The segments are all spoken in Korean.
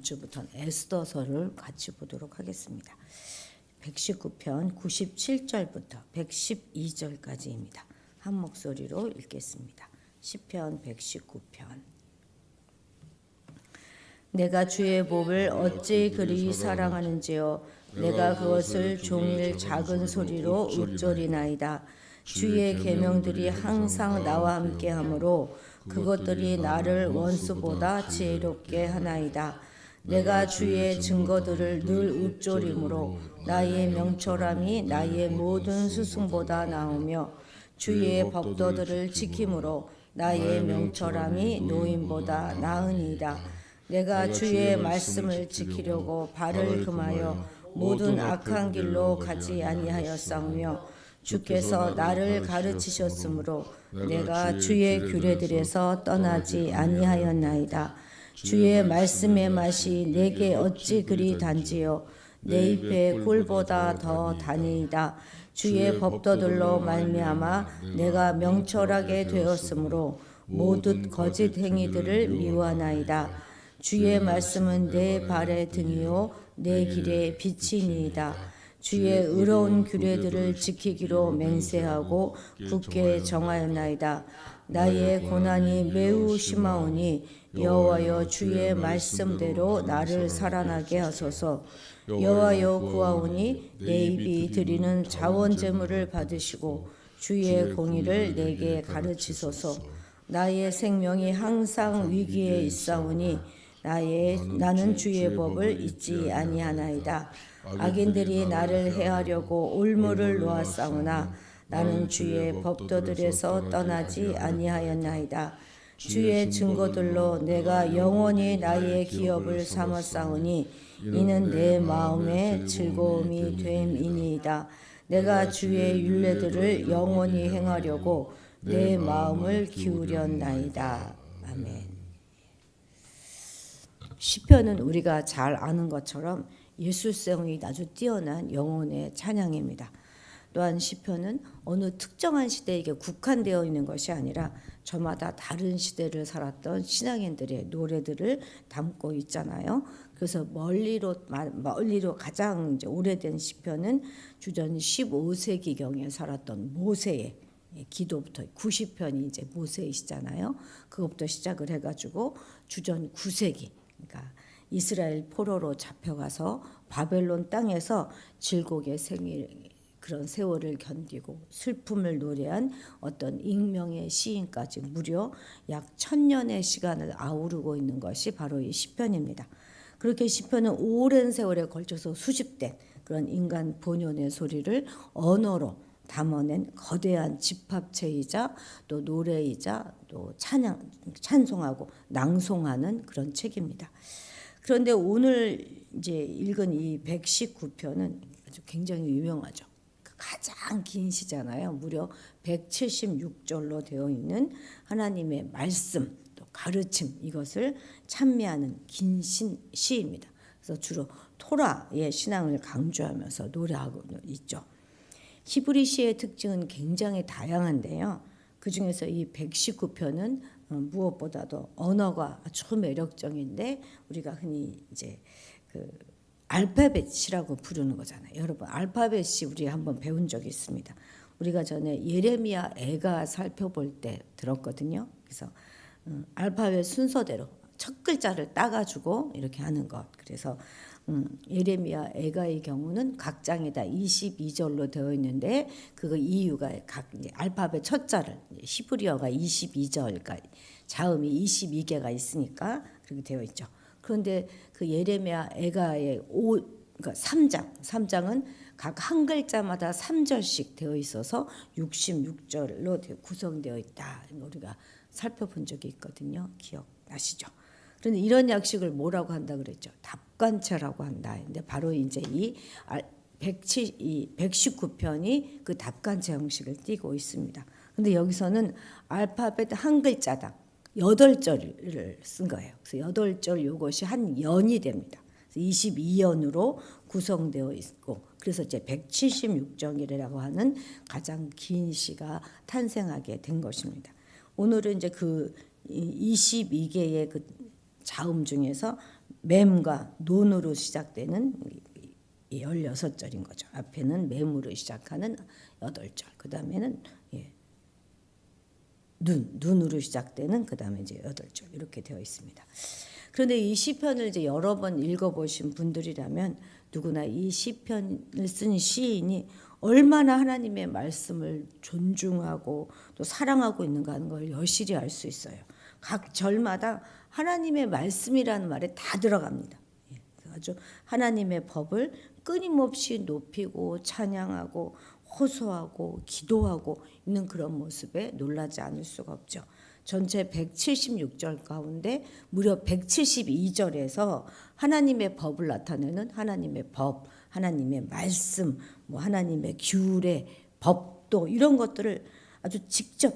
주부터는 에스더서를 같이 보도록 하겠습니다. 119편 97절부터 112절까지입니다. 한 목소리로 읽겠습니다. 시편 119편. 내가 주의 법을 어찌 그리 사랑하는지요. 내가 그것을 종일 작은 소리로 읊조리나이다. 주의 계명들이 항상 나와 함께하므로 그것들이 나를 원수보다 지혜롭게 하나이다. 내가 주의 증거들을 늘 읊조림으로 나의 명철함이 나의 모든 스승보다 나으며 주의 법도들을 지킴으로 나의 명철함이 노인보다 나으니이다. 내가 주의 말씀을 지키려고 발을 금하여 모든 악한 길로 가지 아니하였사오며 주께서 나를 가르치셨으므로 내가 주의 규례들에서 떠나지 아니하였나이다. 주의 말씀의 맛이 내게 어찌 그리 단지요. 내 입에 꿀보다 더 다니이다. 주의 법도들로 말미암아 내가 명철하게 되었으므로 모든 거짓 행위들을 미워하나이다. 주의 말씀은 내 발의 등이요 내 길의 빛이니이다. 주의 의로운 규례들을 지키기로 맹세하고 굳게 정하였나이다. 나의 고난이 매우 심하오니 여호와여 주의 말씀대로 나를 살아나게 하소서. 여호와여 구하오니 내 입이 드리는 자원제물을 받으시고 주의 공의를 내게 가르치소서. 나의 생명이 항상 위기에 있사오니 나는 주의 법을 잊지 아니하나이다. 악인들이 나를 해하려고 올무를 놓았사오나 나는 주의 법도들에서 떠나지 아니하였나이다. 주의 증거들로 내가 영원히 나의 기업을 삼았사오니 이는 내 마음의 즐거움이 됨이니이다. 내가 주의 율례들을 영원히 행하려고 내 마음을 기울였나이다. 아멘. 시편은 우리가 잘 아는 것처럼 예술성이 아주 뛰어난 영혼의 찬양입니다. 또한 시편은 어느 특정한 시대에게 국한되어 있는 것이 아니라 저마다 다른 시대를 살았던 신앙인들의 노래들을 담고 있잖아요. 그래서 멀리로 가장 이제 오래된 시편은 주전 15세기경에 살았던 모세의 기도부터 90편이 이제 모세이시잖아요. 그것부터 시작을 해가지고 주전 9세기, 그러니까 이스라엘 포로로 잡혀가서 바벨론 땅에서 질곡의 그런 세월을 견디고 슬픔을 노래한 어떤 익명의 시인까지 무려 약 1000년의 시간을 아우르고 있는 것이 바로 이 시편입니다. 그렇게 시편은 오랜 세월에 걸쳐서 수집된 그런 인간 본연의 소리를 언어로 담아낸 거대한 집합체이자 또 노래이자 또 찬송하고 낭송하는 그런 책입니다. 그런데 오늘 이제 읽은 이 119편은 아주 굉장히 유명하죠. 가장 긴 시잖아요. 무려 176절로 되어 있는 하나님의 말씀, 또 가르침, 이것을 찬미하는 긴 시입니다. 그래서 주로 토라의 신앙을 강조하면서 노래하고 있죠. 히브리 시의 특징은 굉장히 다양한데요. 그 중에서 이 119편은 무엇보다도 언어가 아주 매력적인데 우리가 흔히 이제 그 알파벳이라고 부르는 거잖아요. 여러분 알파벳이 우리 한번 배운 적이 있습니다. 우리가 전에 예레미야 애가 살펴볼 때 들었거든요. 그래서 알파벳 순서대로 첫 글자를 따가지고 이렇게 하는 것. 그래서 예레미야 애가의 경우는 각 장에다 22절로 되어 있는데 그거 이유가 각 알파벳 첫 자를 히브리어가 22절까지 자음이 22개가 있으니까 그렇게 되어 있죠. 그런데 그 예레미야 애가의 그러니까 3장은 각 한 글자마다 3절씩 되어 있어서 66절로 구성되어 있다. 우리가 살펴본 적이 있거든요. 기억나시죠? 그런데 이런 약식을 뭐라고 한다 그랬죠? 답관체라고 한다. 근데 바로 이제 이 119편이 그 답관체 형식을 띠고 있습니다. 근데 여기서는 알파벳 한 글자당 8절을 쓴 거예요. 그래서 8절 이것이 한 연이 됩니다. 22연으로 구성되어 있고 그래서 이제 176절이라고 하는 가장 긴 시가 탄생하게 된 것입니다. 오늘은 이제 그 22개의 그 자음 중에서 맴과 논으로 시작되는 16절인 거죠. 앞에는 맴으로 시작하는 8절, 그 다음에는 눈으로 시작되는 그 다음에 이제 8절 이렇게 되어 있습니다. 그런데 이 시편을 이제 여러 번 읽어보신 분들이라면 누구나 이 시편을 쓴 시인이 얼마나 하나님의 말씀을 존중하고 또 사랑하고 있는가 하는 걸 여실히 알 수 있어요. 각 절마다 하나님의 말씀이라는 말에 다 들어갑니다. 아주 하나님의 법을 끊임없이 높이고 찬양하고 호소하고 기도하고 있는 그런 모습에 놀라지 않을 수가 없죠. 전체 176절 가운데 무려 172절에서 하나님의 법을 나타내는 하나님의 법, 하나님의 말씀, 뭐 하나님의 규례, 법도 이런 것들을 아주 직접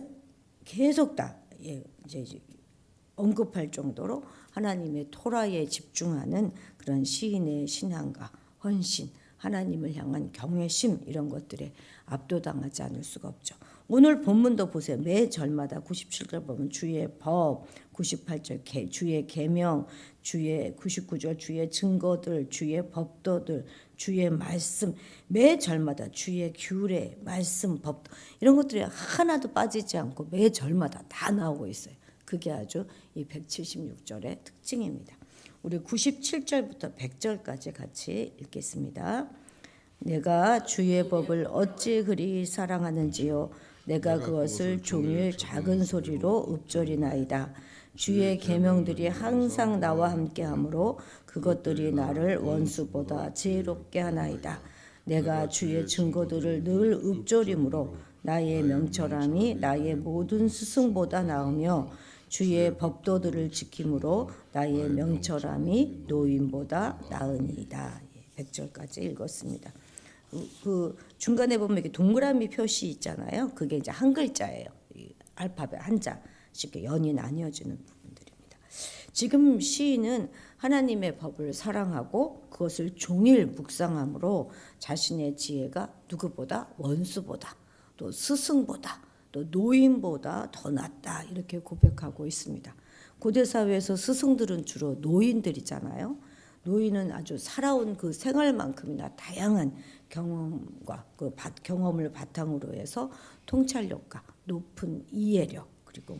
계속 다 이제 언급할 정도로 하나님의 토라에 집중하는 그런 시인의 신앙과 헌신, 하나님을 향한 경외심 이런 것들에 압도당하지 않을 수가 없죠. 오늘 본문도 보세요. 매 절마다 97절 보면 주의 법, 98절 주의 계명, 주의 99절 주의 증거들, 주의 법도들, 주의 말씀, 매 절마다 주의 규례, 말씀, 법 이런 것들이 하나도 빠지지 않고 매 절마다 다 나오고 있어요. 그게 아주 이 176절의 특징입니다. 우리 97절부터 100절까지 같이 읽겠습니다. 내가 주의 법을 어찌 그리 사랑하는지요. 내가 그것을 종일 작은 소리로 읊조리나이다. 주의 계명들이 항상 나와 함께하므로 그것들이 나를 원수보다 지혜롭게 하나이다. 내가 주의 증거들을 늘 읊조림으로 나의 명철함이 나의 모든 스승보다 나으며 주의 법도들을 지킴으로 나의 명철함이 노인보다 나으니이다. 100절까지 읽었습니다. 그 중간에 보면 이렇게 동그라미 표시 있잖아요. 그게 이제 한 글자예요. 알파벳 한자씩 연이 나뉘어지는 부분들입니다. 지금 시인은 하나님의 법을 사랑하고 그것을 종일 묵상함으로 자신의 지혜가 누구보다 원수보다 또 스승보다 또 노인보다 더 낫다 이렇게 고백하고 있습니다. 고대 사회에서 스승들은 주로 노인들이잖아요. 노인은 아주 살아온 그 생활만큼이나 다양한 경험과 그 경험을 바탕으로 해서 통찰력과 높은 이해력 그리고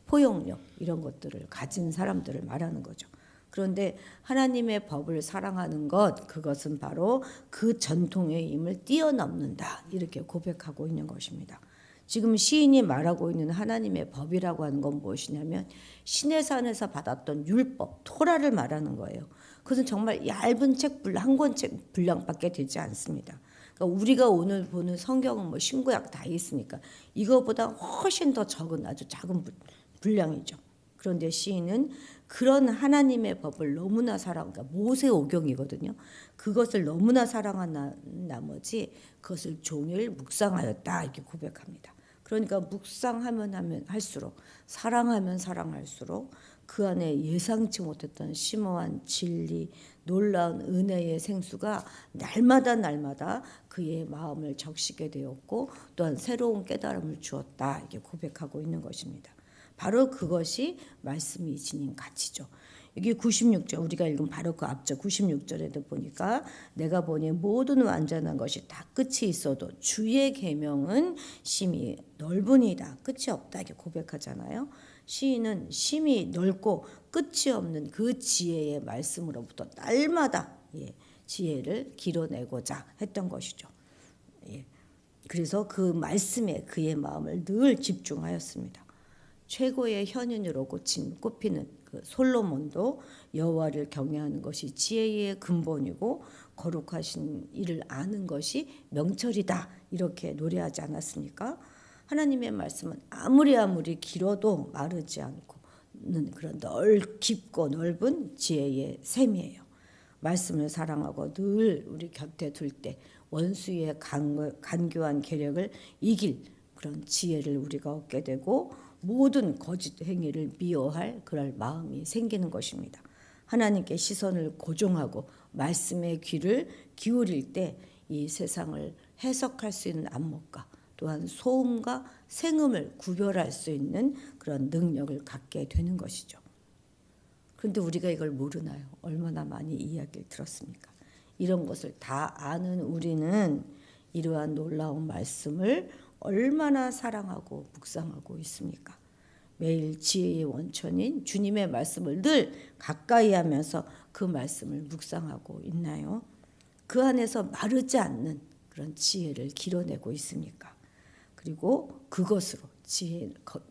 포용력 이런 것들을 가진 사람들을 말하는 거죠. 그런데 하나님의 법을 사랑하는 것 그것은 바로 그 전통의 힘을 뛰어넘는다 이렇게 고백하고 있는 것입니다. 지금 시인이 말하고 있는 하나님의 법이라고 하는 건 무엇이냐면 시내산에서 받았던 율법, 토라를 말하는 거예요. 그것은 정말 얇은 책 한 권책 분량밖에 되지 않습니다. 그러니까 우리가 오늘 보는 성경은 뭐 신구약 다 있으니까 이거보다 훨씬 더 적은 아주 작은 분량이죠. 그런데 시인은 그런 하나님의 법을 너무나 그러니까 모세오경이거든요. 그것을 너무나 사랑한 나머지 그것을 종일 묵상하였다 이렇게 고백합니다. 그러니까 묵상하면 할수록 사랑하면 사랑할수록 그 안에 예상치 못했던 심오한 진리, 놀라운 은혜의 생수가 날마다 그의 마음을 적시게 되었고 또한 새로운 깨달음을 주었다 이렇게 고백하고 있는 것입니다. 바로 그것이 말씀이 지닌 가치죠. 여기 96절 우리가 읽은 바로 그 앞쪽 96절에도 보니까 내가 보니 모든 완전한 것이 다 끝이 있어도 주의 계명은 심히 넓으니이다. 끝이 없다 이렇게 고백하잖아요. 시인은 심히 넓고 끝이 없는 그 지혜의 말씀으로부터 날마다 지혜를 길어내고자 했던 것이죠. 그래서 그 말씀에 그의 마음을 늘 집중하였습니다. 최고의 현인으로 꼽히는 그 솔로몬도 여호와를 경외하는 것이 지혜의 근본이고 거룩하신 이를 아는 것이 명철이다 이렇게 노래하지 않았습니까? 하나님의 말씀은 아무리 길어도 마르지 않고는 그런 깊고 넓은 지혜의 샘이에요. 말씀을 사랑하고 늘 우리 곁에 둘 때 원수의 간교한 계략을 이길 그런 지혜를 우리가 얻게 되고 모든 거짓 행위를 미워할 그럴 마음이 생기는 것입니다. 하나님께 시선을 고정하고 말씀의 귀를 기울일 때 이 세상을 해석할 수 있는 안목과 또한 소음과 생음을 구별할 수 있는 그런 능력을 갖게 되는 것이죠. 그런데 우리가 이걸 모르나요? 얼마나 많이 이야기를 들었습니까? 이런 것을 다 아는 우리는 이러한 놀라운 말씀을 얼마나 사랑하고 묵상하고 있습니까? 매일 지혜의 원천인 주님의 말씀을 늘 가까이 하면서 그 말씀을 묵상하고 있나요? 그 안에서 마르지 않는 그런 지혜를 길어내고 있습니까? 그리고 그것으로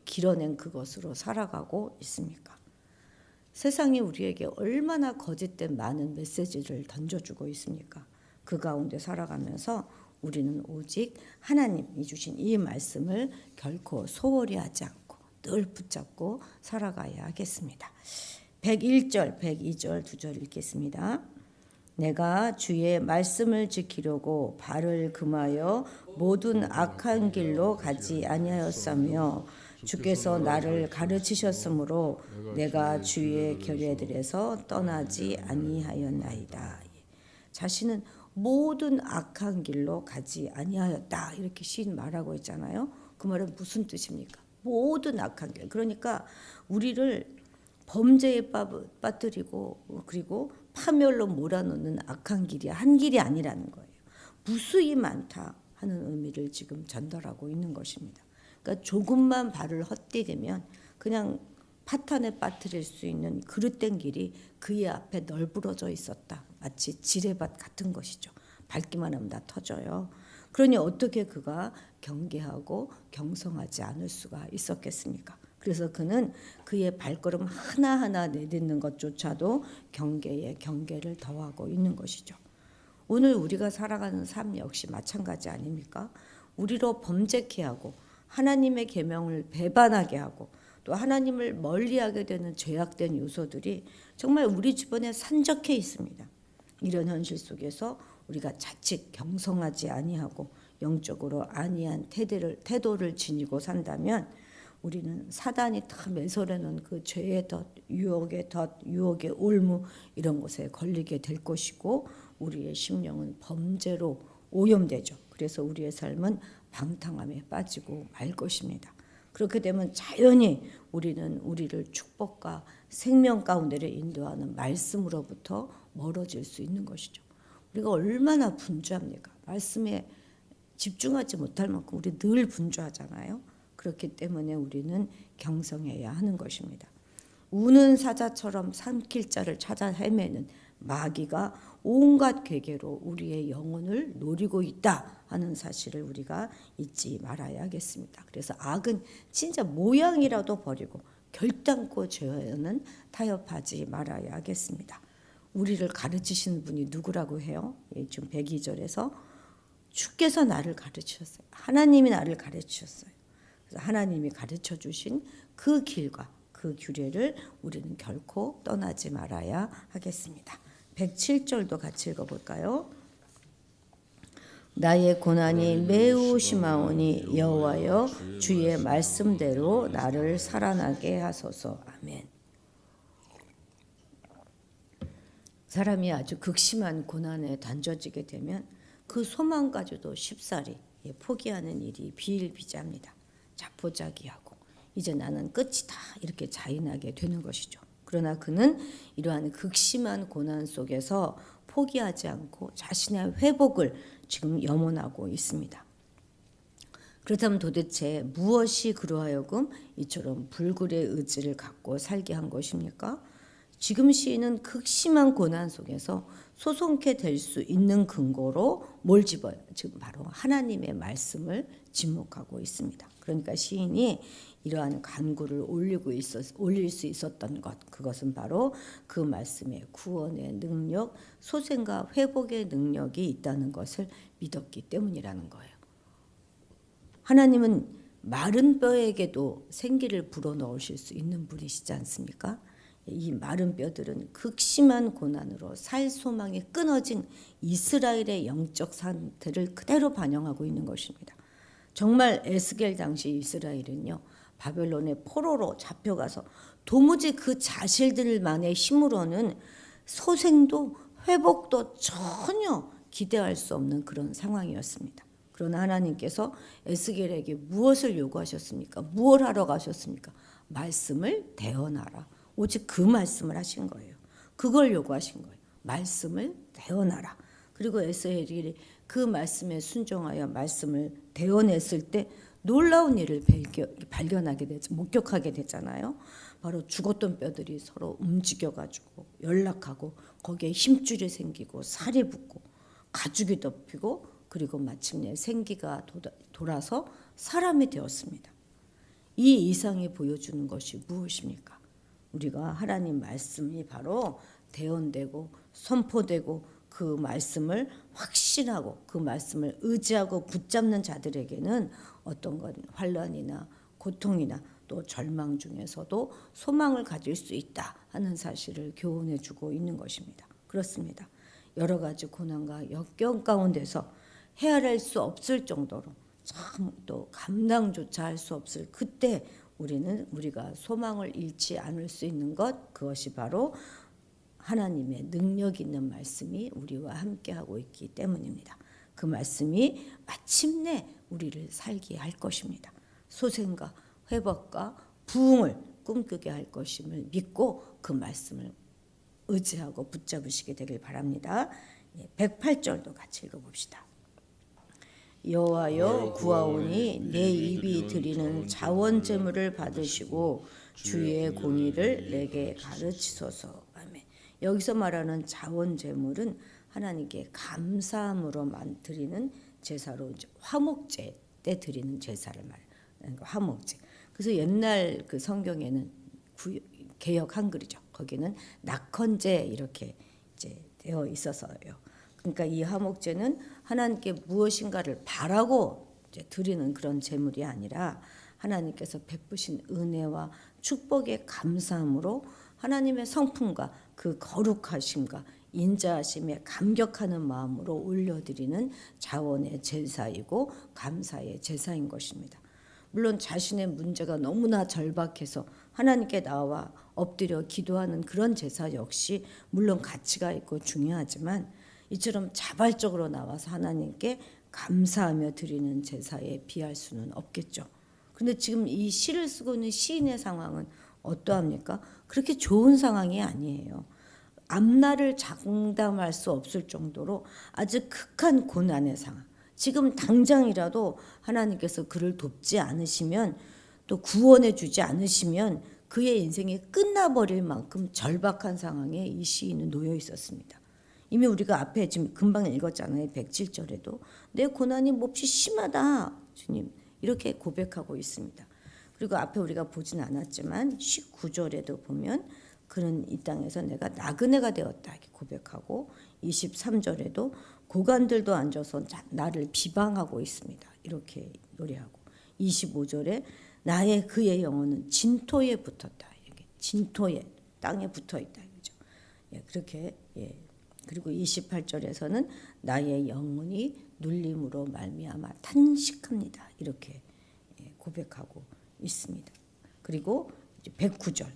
길어낸 그것으로 살아가고 있습니까? 세상이 우리에게 얼마나 거짓된 많은 메시지를 던져주고 있습니까? 그 가운데 살아가면서 우리는 오직 하나님이 주신 이 말씀을 결코 소홀히 하지 않고 늘 붙잡고 살아가야 하겠습니다. 101절, 102절 두 절 읽겠습니다. 내가 주의 말씀을 지키려고 발을 금하여 모든 악한 길로 가지 아니하였으며 주께서 나를 가르치셨으므로 내가 주의 결례들에서 떠나지 아니하였나이다. 자신은 모든 악한 길로 가지 아니하였다 이렇게 시인 말하고 있잖아요. 그 말은 무슨 뜻입니까? 모든 악한 길. 그러니까 우리를 범죄에 빠뜨리고 그리고 파멸로 몰아넣는 악한 길이 한 길이 아니라는 거예요. 무수히 많다 하는 의미를 지금 전달하고 있는 것입니다. 그러니까 조금만 발을 헛디디면 그냥 파탄에 빠뜨릴 수 있는 그릇된 길이 그의 앞에 널브러져 있었다. 마치 지뢰밭 같은 것이죠. 밟기만 하면 다 터져요. 그러니 어떻게 그가 경계하고 경성하지 않을 수가 있었겠습니까? 그래서 그는 그의 발걸음 하나하나 내딛는 것조차도 경계에 경계를 더하고 있는 것이죠. 오늘 우리가 살아가는 삶 역시 마찬가지 아닙니까? 우리로 범죄케 하고 하나님의 계명을 배반하게 하고 또 하나님을 멀리하게 되는 죄악된 요소들이 정말 우리 주변에 산적해 있습니다. 이런 현실 속에서 우리가 자칫 경성하지 아니하고 영적으로 안이한 태도를 지니고 산다면 우리는 사단이 다 매설해놓은 그 죄의 덫, 유혹의 올무 이런 것에 걸리게 될 것이고 우리의 심령은 범죄로 오염되죠. 그래서 우리의 삶은 방탕함에 빠지고 말 것입니다. 그렇게 되면 자연히 우리는 우리를 축복과 생명 가운데를 인도하는 말씀으로부터 멀어질 수 있는 것이죠. 우리가 얼마나 분주합니까? 말씀에 집중하지 못할 만큼 우리 늘 분주하잖아요. 그렇기 때문에 우리는 경성해야 하는 것입니다. 우는 사자처럼 삼킬 자를 찾아 헤매는 마귀가 온갖 괴계로 우리의 영혼을 노리고 있다 하는 사실을 우리가 잊지 말아야 하겠습니다. 그래서 악은 진짜 모양이라도 버리고 결단코 죄와는 타협하지 말아야 하겠습니다. 우리를 가르치시는 분이 누구라고 해요? 지금 102절에서 주께서 나를 가르치셨어요. 하나님이 나를 가르치셨어요. 그래서 하나님이 가르쳐 주신 그 길과 그 규례를 우리는 결코 떠나지 말아야 하겠습니다. 107절도 같이 읽어볼까요? 나의 고난이 매우 심하오니 여호와여 주의 말씀대로 나를 살아나게 하소서. 아멘. 사람이 아주 극심한 고난에 단져지게 되면 그 소망까지도 쉽사리 포기하는 일이 비일비재합니다. 자포자기하고 이제 나는 끝이다 이렇게 자인하게 되는 것이죠. 그러나 그는 이러한 극심한 고난 속에서 포기하지 않고 자신의 회복을 지금 염원하고 있습니다. 그렇다면 도대체 무엇이 그로 하여금 이처럼 불굴의 의지를 갖고 살게 한 것입니까? 지금 시인은 극심한 고난 속에서 소송케 될 수 있는 근거로 뭘 집어요? 지금 바로 하나님의 말씀을 지목하고 있습니다. 그러니까 시인이 이러한 간구를 올릴 수 있었던 것, 그것은 바로 그 말씀에 구원의 능력, 소생과 회복의 능력이 있다는 것을 믿었기 때문이라는 거예요. 하나님은 마른 뼈에게도 생기를 불어넣으실 수 있는 분이시지 않습니까? 이 마른 뼈들은 극심한 고난으로 살 소망이 끊어진 이스라엘의 영적 상태를 그대로 반영하고 있는 것입니다. 정말 에스겔 당시 이스라엘은요, 바벨론의 포로로 잡혀가서 도무지 그 자신들만의 힘으로는 소생도 회복도 전혀 기대할 수 없는 그런 상황이었습니다. 그러나 하나님께서 에스겔에게 무엇을 요구하셨습니까? 무엇을 하러 가셨습니까? 말씀을 대언하라. 오직 그 말씀을 하신 거예요. 그걸 요구하신 거예요. 말씀을 대언하라. 그리고 에스겔이 그 말씀에 순종하여 말씀을 대언했을 때 놀라운 일을 발견하게 되죠. 목격하게 되잖아요. 바로 죽었던 뼈들이 서로 움직여가지고 연락하고 거기에 힘줄이 생기고 살이 붙고 가죽이 덮이고 그리고 마침내 생기가 돌아서 사람이 되었습니다. 이 이상이 보여주는 것이 무엇입니까? 우리가 하나님 말씀이 바로 대언되고 선포되고 그 말씀을 확신하고 그 말씀을 의지하고 붙잡는 자들에게는 어떤 건 환난이나 고통이나 또 절망 중에서도 소망을 가질 수 있다 하는 사실을 교훈해 주고 있는 것입니다. 그렇습니다. 여러 가지 고난과 역경 가운데서 헤아릴 수 없을 정도로 참 또 감당조차 할 수 없을 그때 우리가 소망을 잃지 않을 수 있는 것, 그것이 바로 하나님의 능력 있는 말씀이 우리와 함께하고 있기 때문입니다. 그 말씀이 마침내 우리를 살게 할 것입니다. 소생과 회복과 부흥을 꿈꾸게 할 것임을 믿고 그 말씀을 의지하고 붙잡으시게 되길 바랍니다. 108절도 같이 읽어봅시다. 여호와여 구하오니 내 입이 드리는 자원 제물을 받으시고 주의 공의를 내게 가르치소서. 아멘. 여기서 말하는 자원 제물은 하나님께 감사함으로 드리는 제사로 화목제 때 드리는 제사를 말하는 거, 화목제. 그래서 옛날 그 성경에는 개역 한글이죠. 거기는 낙헌제 이렇게 이제 되어 있어서요. 그러니까 이 화목제는 하나님께 무엇인가를 바라고 이제 드리는 그런 제물이 아니라 하나님께서 베푸신 은혜와 축복의 감사함으로 하나님의 성품과 그 거룩하심과 인자하심에 감격하는 마음으로 올려드리는 자원의 제사이고 감사의 제사인 것입니다. 물론 자신의 문제가 너무나 절박해서 하나님께 나와 엎드려 기도하는 그런 제사 역시 물론 가치가 있고 중요하지만 이처럼 자발적으로 나와서 하나님께 감사하며 드리는 제사에 비할 수는 없겠죠. 그런데 지금 이 시를 쓰고 있는 시인의 상황은 어떠합니까? 그렇게 좋은 상황이 아니에요. 앞날을 장담할 수 없을 정도로 아주 극한 고난의 상황. 지금 당장이라도 하나님께서 그를 돕지 않으시면 또 구원해 주지 않으시면 그의 인생이 끝나버릴 만큼 절박한 상황에 이 시인은 놓여 있었습니다. 이미 우리가 앞에 지금 금방 읽었잖아요. 107절에도 내 고난이 몹시 심하다 주님 이렇게 고백하고 있습니다. 그리고 앞에 우리가 보진 않았지만 19절에도 보면 그는 이 땅에서 내가 나그네가 되었다 이렇게 고백하고 23절에도 고관들도 앉아서 나를 비방하고 있습니다. 이렇게 노래하고 25절에 그의 영혼은 진토에 붙었다. 이렇게 진토에 땅에 붙어 있다. 그죠? 예, 그렇게 예. 그리고 28절에서는 나의 영혼이 눌림으로 말미암아 탄식합니다. 이렇게 고백하고 있습니다. 그리고 109절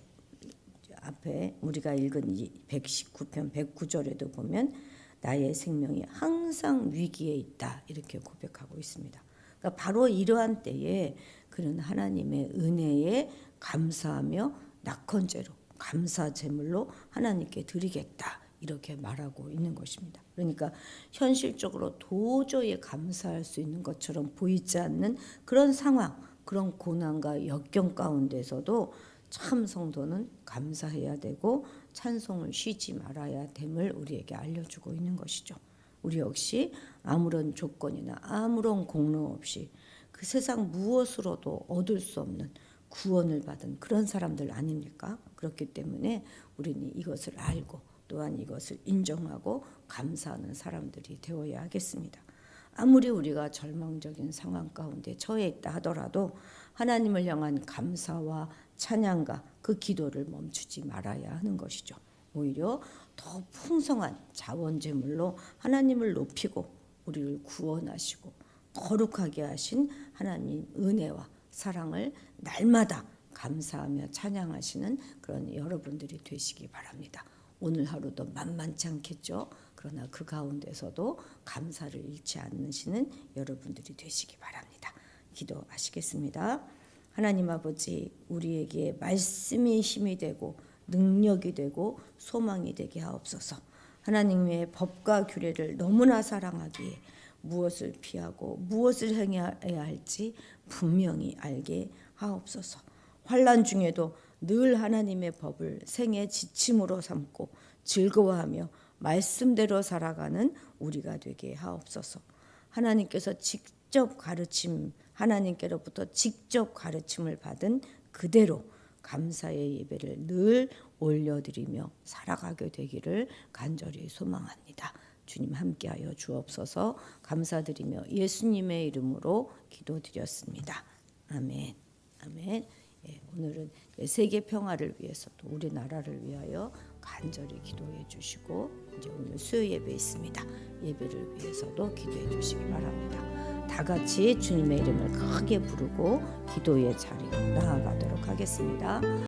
앞에 우리가 읽은 119편 109절에도 보면 나의 생명이 항상 위기에 있다. 이렇게 고백하고 있습니다. 그러니까 바로 이러한 때에 그는 하나님의 은혜에 감사하며 낙헌제로 감사 제물로 하나님께 드리겠다. 이렇게 말하고 있는 것입니다. 그러니까 현실적으로 도저히 감사할 수 있는 것처럼 보이지 않는 그런 상황, 그런 고난과 역경 가운데서도 참 성도는 감사해야 되고 찬송을 쉬지 말아야 됨을 우리에게 알려주고 있는 것이죠. 우리 역시 아무런 조건이나 아무런 공로 없이 그 세상 무엇으로도 얻을 수 없는 구원을 받은 그런 사람들 아닙니까? 그렇기 때문에 우리는 이것을 알고 또한 이것을 인정하고 감사하는 사람들이 되어야 하겠습니다. 아무리 우리가 절망적인 상황 가운데 처해 있다 하더라도 하나님을 향한 감사와 찬양과 그 기도를 멈추지 말아야 하는 것이죠. 오히려 더 풍성한 자원제물로 하나님을 높이고 우리를 구원하시고 거룩하게 하신 하나님 은혜와 사랑을 날마다 감사하며 찬양하시는 그런 여러분들이 되시기 바랍니다. 오늘 하루도 만만치 않겠죠. 그러나 그 가운데서도 감사를 잃지 않으시는 여러분들이 되시기 바랍니다. 기도하시겠습니다. 하나님 아버지, 우리에게 말씀이 힘이 되고 능력이 되고 소망이 되게 하옵소서. 하나님의 법과 규례를 너무나 사랑하기에 무엇을 피하고 무엇을 행해야 할지 분명히 알게 하옵소서. 환난 중에도 늘 하나님의 법을 생의 지침으로 삼고 즐거워하며 말씀대로 살아가는 우리가 되게 하옵소서. 하나님께서 하나님께로부터 직접 가르침을 받은 그대로 감사의 예배를 늘 올려드리며 살아가게 되기를 간절히 소망합니다. 주님 함께하여 주옵소서. 감사드리며 예수님의 이름으로 기도드렸습니다. 아멘. 아멘. 오늘은 세계 평화를 위해서 또 우리나라를 위하여 간절히 기도해 주시고 이제 오늘 수요 예배 있습니다. 예배를 위해서도 기도해 주시기 바랍니다. 다 같이 주님의 이름을 크게 부르고 기도의 자리로 나아가도록 하겠습니다.